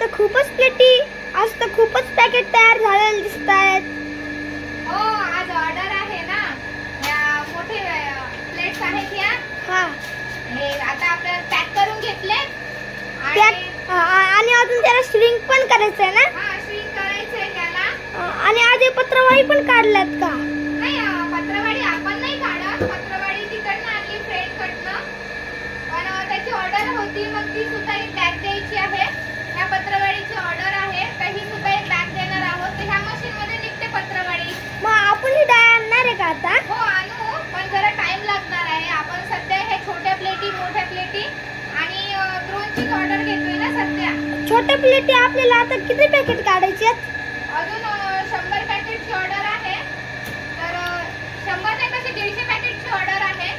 तर खूपच प्लेटी, आज तर खूपच पॅकेट तयार झालेले दिसत आहेत. हो, आज ऑर्डर आहे ना, या मोठे प्लेट्स आहेत या. हा, हे आता आपल्याला पॅक करून घेतले आणि अजून त्याला श्रिंक पण करायचं आहे ना. हा, श्रिंक करायचंय त्याला. आणि आज हे पत्रवाळी पण काढल्यात का? नाही, पत्रवाळी आपण नाही काढत, पत्रवाळी तिकडनं आणली फ्रेंड कडनं. पण त्याची ऑर्डर होती, मग ती सुद्धा एक बॅग द्यायची आहे. ह्या पत्रवाळीची ऑर्डर आहे, तर ही सुद्धा एक बॅग देणार आहोत. तर ह्या मशीन मध्ये निघते पत्रवाळी. मग आपण ही डाळ आणणार आहे का आता? हो, आणू, पण जरा टाइम लागणार आहे. आपण सध्या हे छोट्या प्लेटी, मोठ्या प्लेटी आणि ड्रोनची ऑर्डर घेतोय ना सध्या. छोट्या प्लेटी आपल्याला आता किती पॅकेट काढायचे आहेत? अजून 100 पॅकेटची ऑर्डर आहे. तर 100 नाही, तशी 150 पॅकेटची ऑर्डर आहे.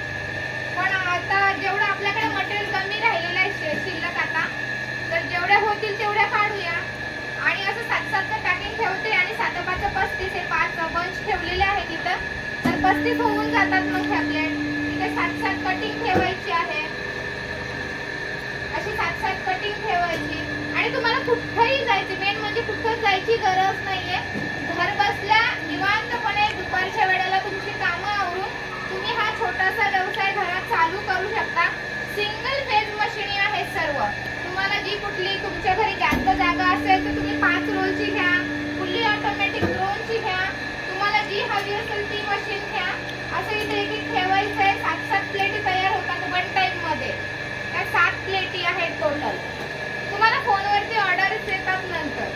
पण आता जेवढं आपल्याकडे मटेरियल कमी राहिलेलं आहे शिल्लक आता, तर जेवढ्या होतील तेवढ्या काढूया. आणि असं 7-7 पॅकिंग ठेवते आणि 7-5 35 हे 5 बंच ठेवलेले आहे तिथं. तर 35 होऊन जातात मग ह्या प्लेट. तिथे 7-7 कटिंग ठेवायची आहे. अशी 7-7 कटिंग ठेवायची. आणि तुम्हाला कुठेही जायची, मेन म्हणजे कुठंच जायची गरज नाहीये. घर बसल्या निवांतपणे दुपारच्या वेळेला तुमची कामं आवरून तुम्ही हा छोटासा व्यवसाय घरात चालू करू शकता. सिंगल फेज मशीनी आहेत सर्व. तुम्हाला जी कुठली तुमच्या घरी जास्त जागा असेल तर तुम्ही 5 रोलची घ्या, फुल्ली ऑटोमॅटिक ड्रोनची घ्या, तुम्हाला जी हवी असेल ती मशीन घ्या. असं इथे एक ठेवायचं आहे. 7-7 प्लेटी तयार होतात वन टाइम मध्ये. त्या 7 प्लेटी आहेत टोटल. तुम्हाला फोनवरती ऑर्डर्स येतात नंतर.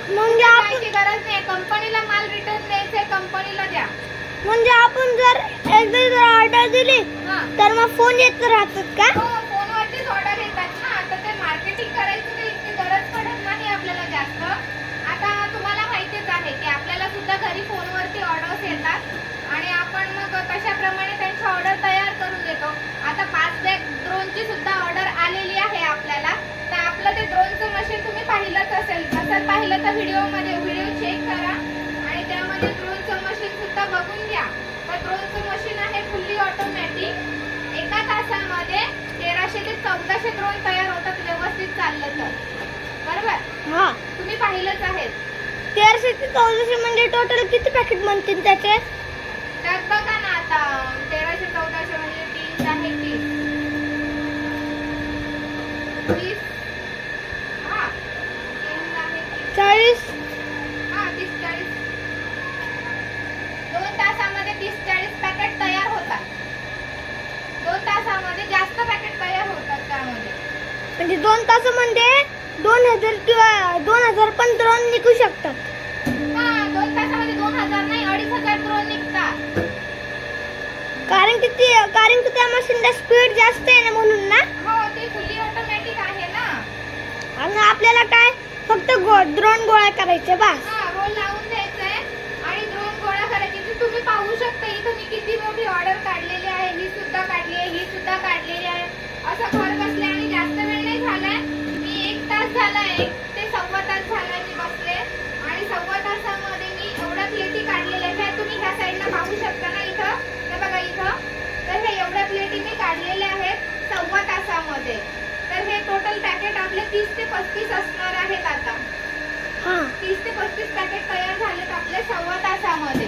म्हणजे जायची गरज नाही. कंपनीला माल रिटर्न द्यायचंय, कंपनीला द्या. म्हणजे आपण जर एकदा जर ऑर्डर दिली तर मग फोन येत राहतात का? हो, फोनवरतीच ऑर्डर येतात ना. आता ते मार्केटिंग करायची काही इतकी गरज पडत नाही आपल्याला जास्त. आता तुम्हाला माहितीच आहे की आपल्याला सुद्धा घरी फोनवरती ऑर्डर्स येतात आणि आपण मग तशाप्रमाणे त्यांची ऑर्डर तयार करून देतो. आता 5 बॅग ड्रोनची सुद्धा ऑर्डर आलेली आहे आपल्याला. तर आपलं ते ड्रोनचं मशीन तुम्ही पाहिलंच असेल. नसेल पाहिलं तर व्हिडिओ चेक करा आणि त्यामध्ये ड्रोनचं मशीन सुद्धा बघून घ्या. तर ड्रोनचं मशीन आहे फुल्ली ऑटोमॅटिक. एका तासामध्ये 1300 ते 1400 ड्रोन तयार होतात व्यवस्थित चाललं तर. बरोबर? हा, तुम्ही पाहिलंच आहे. 1300 ते 1400 म्हणजे टोटल किती पॅकेट बनतील त्याचे? त्यात बघा ना, आता 1300-1400 म्हणजे 3 आहे 30. हा, 3 आहे 40. हा, 30-40. 2 तासामध्ये 30-40 पॅकेट तयार होतात. 2 तासामध्ये जास्त पॅकेट तयार होतात त्यामध्ये. म्हणजे 2 तासामध्ये 2000 किंवा 2000 पण ड्रोन निघू शकतात. हा, 2 तासामध्ये 2000 नाही, 2500 ड्रोन निघतात. कारण की त्या मशीनला स्पीड जास्त आहे ना, म्हणून ना. हो, ते फुल्ली ऑटोमॅटिक आहे ना. आणि आपल्याला काय फक्त ड्रोन गोळा करायचे बस. हा, रोल लावून द्यायचंय आणि ड्रोन गोळा करायची. तुम्ही पाहू शकता इथं मी किती मोठी ऑर्डर काढलेली आहे. ही सुद्धा काढली आहे, ही सुद्धा काढलेली आहे. असं घर बसले आणि जास्त वेळ नाही झालाय. मी 1 तास झालाय, 1 ते सव्वा तास झालाय मी बसले आणि सव्वा तासामध्ये मी एवढ्या प्लेटी काढलेल्या आहेत. तुम्ही ह्या साईडला पाहू शकता ना, इथं हे बघा इथं. तर हे एवढ्या प्लेटी मी काढलेल्या आहेत सव्वा तासामध्ये. तर हे टोटल पॅकेट आपले 30 ते 35 असणार आहेत आता. 30 ते 35 पॅकेट तयार झालेत आपले सव्वा तासामध्ये.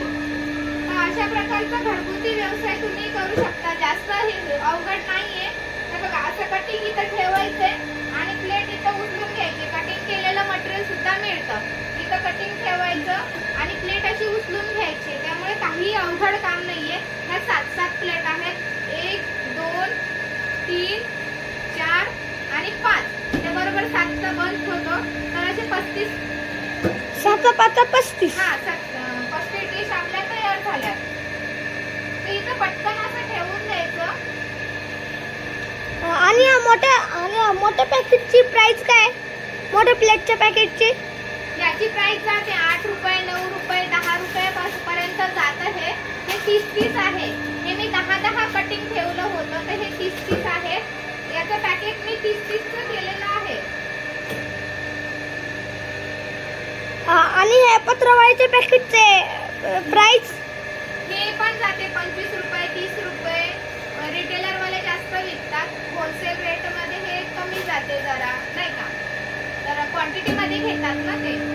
तर अशा प्रकारचा घरगुती व्यवसाय तुम्ही करू शकता. जास्त अवघड नाहीये. हे बघा, असं कटिंग इथं ठेवायचंय आणि प्लेट इथं उचलून घ्यायची. कटिंग केलेलं मटेरियल सुद्धा मिळतं. इथं कटिंग ठेवायचं आणि प्लेट अशी उचलून घ्यायची. त्यामुळे काही अवघड काम नाहीये. ह्या 7-7 प्लेट आहेत. 1, 2, 3, 4 आणि 5. ते बरोबर 7चा बंच होतो. तर असे 35. 7-5-35. हा, 35 डिश आपल्या तयार झाल्या. तर इथं पटकन असं ठेवून द्यायचं. आणि मोठ्या पॅकेटची प्राइस काय? मोठ्या प्लेटच्या पॅकेटची याची प्राइस जाते 8 रुपये, 9 रुपये, 10 रुपयापर्यंत जात आहे. हे 30 आहे. हे मी 10 कटिंग ठेवलं होतं, तर हे 30 आहे. याचं पॅकेट मी 30चं केलेलं आहे. आणि हे पत्रवाळीच्या पॅकेटचे प्राइस हे पण जाते 25 रुपये, 30 रुपये. रिटेलर वाले जास्त विकतात. होलसेल रेट मध्ये हे कमी जाते जरा, नाही का. क्वांटिटी मध्ये घेतात ना ते.